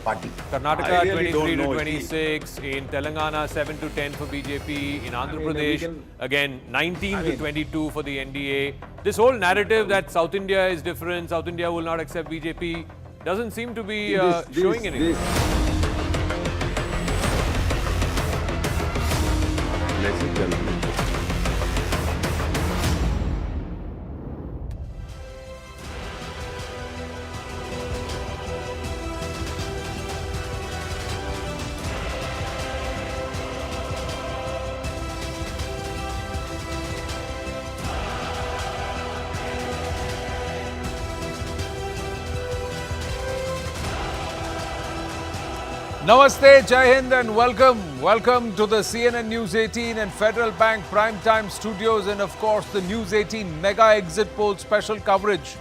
party? Karnataka really 23 to don't know. 26, in Telangana 7 to 10 for BJP, in Andhra Pradesh again 19 to 22 for the NDA. This whole narrative that South India is different, South India will not accept BJP doesn't seem to be showing anything. Ladies and gentlemen. Namaste, Jai Hind and welcome. Welcome to the CNN News 18 and Federal Bank Primetime Studios and of course the News 18 Mega Exit Poll special coverage.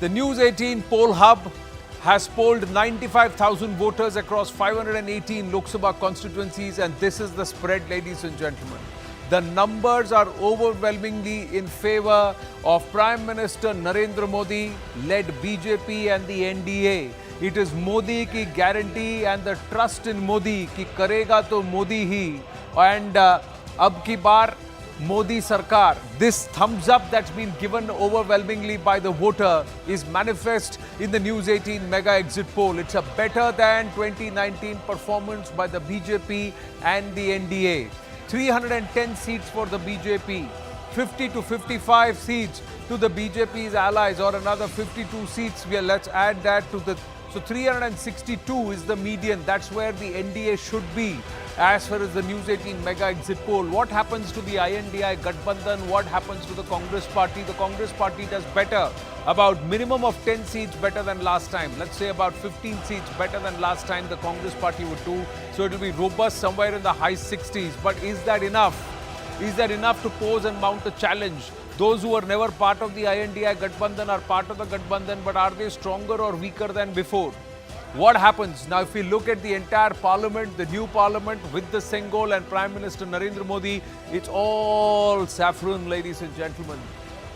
The News 18 Poll Hub has polled 95,000 voters across 518 Lok Sabha constituencies and this is the spread, ladies and gentlemen. The numbers are overwhelmingly in favor of Prime Minister Narendra Modi led BJP and the NDA. It is Modi ki guarantee and the trust in Modi ki karega to Modi hi and ab ki bar Modi Sarkar. This thumbs up that's been given overwhelmingly by the voter is manifest in the News 18 Mega Exit Poll. It's a better than 2019 performance by the BJP and the NDA. 310 seats for the BJP, 50 to 55 seats to the BJP's allies or another 52 seats. Let's add that to the... So 362 is the median. That's where the NDA should be as far as the News 18 Mega Exit Poll. What happens to the INDI Gathbandhan? What happens to the Congress Party? The Congress Party does better. About minimum of 10 seats better than last time. Let's say about 15 seats better than last time the Congress Party would do. So it will be robust somewhere in the high 60s. But is that enough? Is that enough to pose and mount a challenge? Those who were never part of the INDI Gathbandhan are part of the Gathbandhan, but are they stronger or weaker than before? What happens? Now, if we look at the entire parliament, the new parliament with the Sengol and Prime Minister Narendra Modi, it's all saffron, ladies and gentlemen.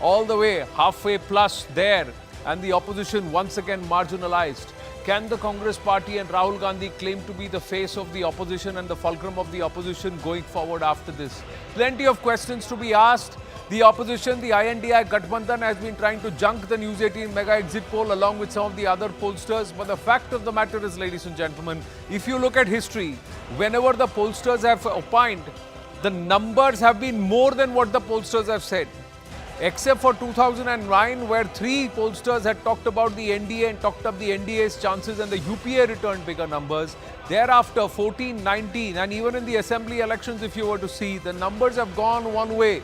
All the way, halfway plus there, and the opposition once again marginalized. Can the Congress Party and Rahul Gandhi claim to be the face of the opposition and the fulcrum of the opposition going forward after this? Plenty of questions to be asked. The opposition, the INDI Gathbandhan has been trying to junk the News 18 Mega Exit Poll along with some of the other pollsters. But the fact of the matter is, ladies and gentlemen, if you look at history, whenever the pollsters have opined, the numbers have been more than what the pollsters have said. Except for 2009, where 3 pollsters had talked about the NDA and talked up the NDA's chances and the UPA returned bigger numbers. Thereafter, 14, 19 and even in the assembly elections, if you were to see, the numbers have gone one way.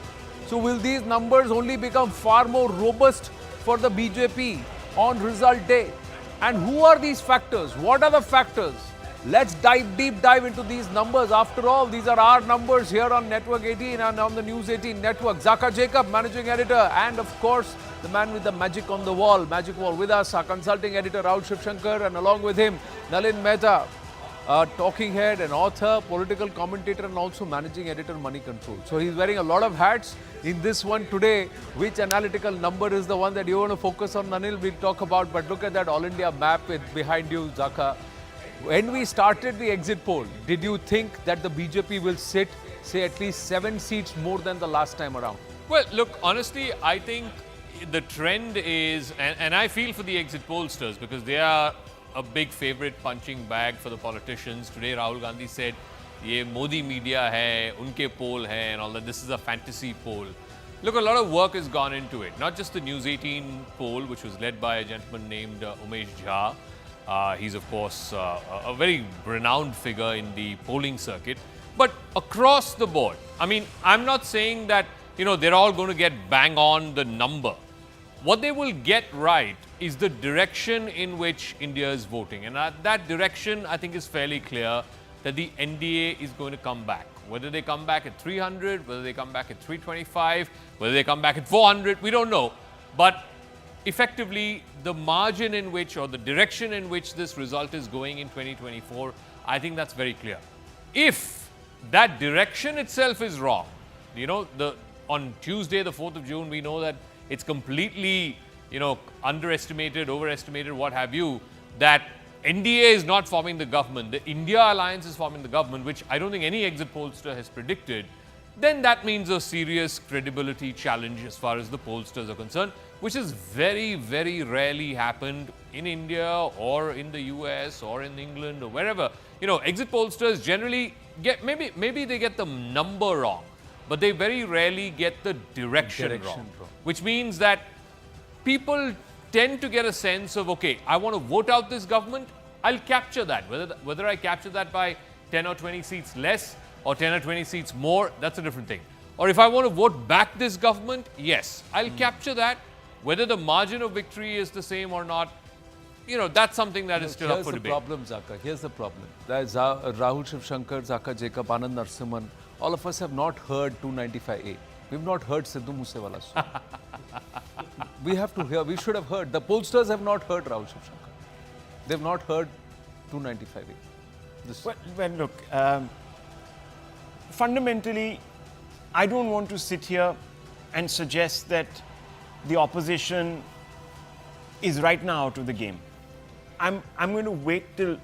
So will these numbers only become far more robust for the BJP on result day? And who are these factors? What are the factors? Let's deep dive into these numbers. After all, these are our numbers here on Network 18 and on the News 18 network. Zaka Jacob, managing editor, and of course, the man with the magic on the wall, magic wall with us, our consulting editor Rahul Shivshankar, and along with him, Nalin Mehta, talking head and author, political commentator, and also managing editor, Money Control. So he's wearing a lot of hats. In this one today, which analytical number is the one that you want to focus on, Nanil, we'll talk about. But look at that All India map behind you, Zaka. When we started the exit poll, did you think that the BJP will sit, say, at least 7 seats more than the last time around? Well, look, honestly, I think the trend is, and I feel for the exit pollsters because they are a big favorite punching bag for the politicians. Today, Rahul Gandhi said, "Ye Modi media hai, unke poll hai," and all that. This is a fantasy poll. Look, a lot of work has gone into it. Not just the News 18 poll, which was led by a gentleman named Umesh Jha. He's, of course, a very renowned figure in the polling circuit. But across the board, I mean, I'm not saying that, they're all going to get bang on the number. What they will get right is the direction in which India is voting. And that direction, I think, is fairly clear that the NDA is going to come back. Whether they come back at 300, whether they come back at 325, whether they come back at 400, we don't know. But effectively, the margin in which or the direction in which this result is going in 2024, I think that's very clear. If that direction itself is wrong, on Tuesday, the 4th of June, we know that it's completely, underestimated, overestimated, what have you, that NDA is not forming the government, the India alliance is forming the government, which I don't think any exit pollster has predicted, then that means a serious credibility challenge as far as the pollsters are concerned, which has very, very rarely happened in India or in the US or in England or wherever. You know, exit pollsters generally get, maybe they get the number wrong, but they very rarely get the direction wrong. Which means that people tend to get a sense of, okay, I want to vote out this government, I'll capture that. Whether I capture that by 10 or 20 seats less or 10 or 20 seats more, that's a different thing. Or if I want to vote back this government, yes, I'll capture that. Whether the margin of victory is the same or not, you know, that's something that is still up for debate. Here's the problem. Rahul Shivshankar, Zaka Jacob, Anand Narsimhan, all of us have not heard 295A. We've not heard Sidhu Moosewala. We have to hear, we should have heard. The pollsters have not heard Rahul Shivshankar. They've not heard 295A. Well, look, fundamentally, I don't want to sit here and suggest that the opposition is right now out of the game. I'm going to wait till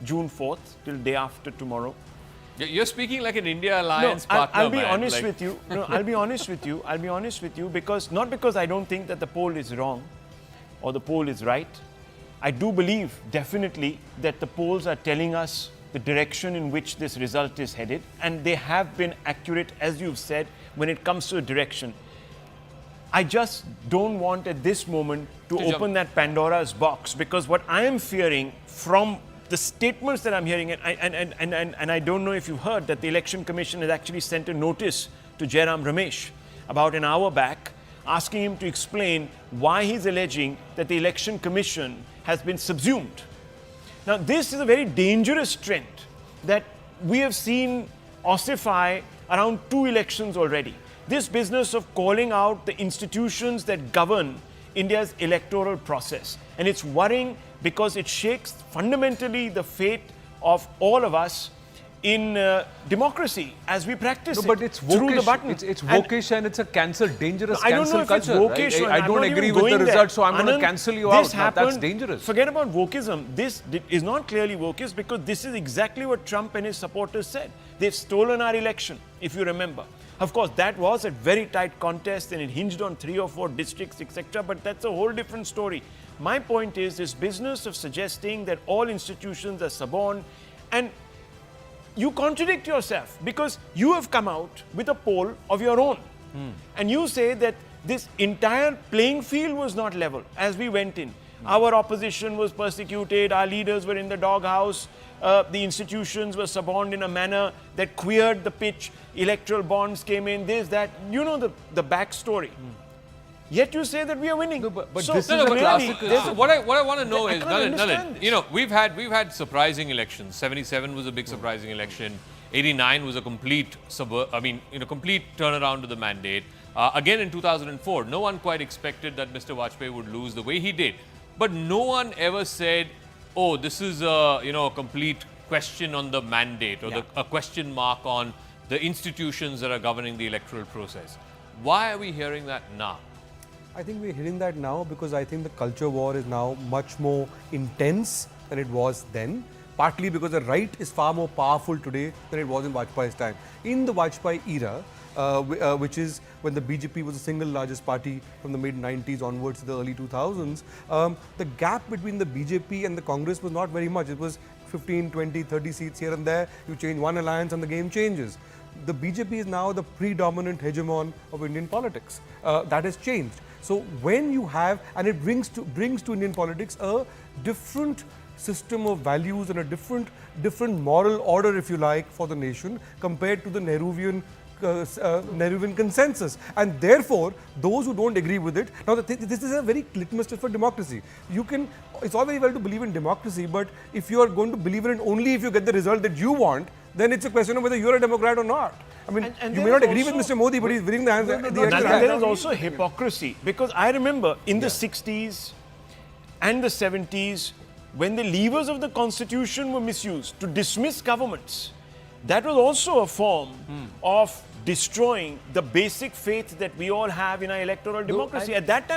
June 4th, till day after tomorrow. You're speaking like an India alliance partner, I'll be honest with you. No, I'll be honest with you. I'll be honest with you because not because I don't think that the poll is wrong or the poll is right. I do believe definitely that the polls are telling us the direction in which this result is headed, and they have been accurate, as you've said, when it comes to a direction. I just don't want at this moment to open that Pandora's box, because what I am fearing from the statements that I'm hearing, and I don't know if you heard that the Election Commission has actually sent a notice to Jairam Ramesh about an hour back, asking him to explain why he's alleging that the Election Commission has been subsumed. Now, this is a very dangerous trend that we have seen ossify around 2 elections already. This business of calling out the institutions that govern India's electoral process. And it's worrying because it shakes fundamentally the fate of all of us in democracy as we practice but it's through the button. It's vocation and it's a dangerous I don't know cancel if it's culture. vocation. I don't agree with the result, so I'm going to cancel you out. That's dangerous. Forget about wokeism. This is not clearly wokeist because this is exactly what Trump and his supporters said. They've stolen our election, if you remember. Of course, that was a very tight contest and it hinged on 3 or 4 districts, etc. But that's a whole different story. My point is this business of suggesting that all institutions are suborned, and you contradict yourself because you have come out with a poll of your own. And you say that this entire playing field was not level as we went in. Our opposition was persecuted, our leaders were in the doghouse, the institutions were suborned in a manner that queered the pitch, electoral bonds came in, this, that. You know the backstory. Yet you say that we are winning. No, but so this is a classic. What I want to know I is, can't Nalin, you know, we've had surprising elections. 77 was a big surprising election. 89 was a complete complete turnaround to the mandate. Again in 2004, no one quite expected that Mr. Vajpayee would lose the way he did. But no one ever said, oh, this is a complete question on the mandate or a question mark on the institutions that are governing the electoral process. Why are we hearing that now? I think we're hearing that now because I think the culture war is now much more intense than it was then. Partly because the right is far more powerful today than it was in Vajpayee's time. In the Vajpayee era, which is when the BJP was the single largest party from the mid-90s onwards to the early 2000s, the gap between the BJP and the Congress was not very much. It was 15, 20, 30 seats here and there. You change one alliance and the game changes. The BJP is now the predominant hegemon of Indian politics. That has changed. So when you have, and it brings to Indian politics a different system of values and a different moral order, if you like, for the nation compared to the Nehruvian consensus. And therefore, those who don't agree with it, now this is a very litmus test for democracy. It's all very well to believe in democracy, but if you are going to believe in it only if you get the result that you want, then it's a question of whether you're a Democrat or not. I mean, you may not agree with Mr. Modi, but he's winning the hands. There is also hypocrisy because I remember in the 60s and the 70s, when the levers of the constitution were misused to dismiss governments, that was also a form of destroying the basic faith that we all have in our electoral democracy. At that time,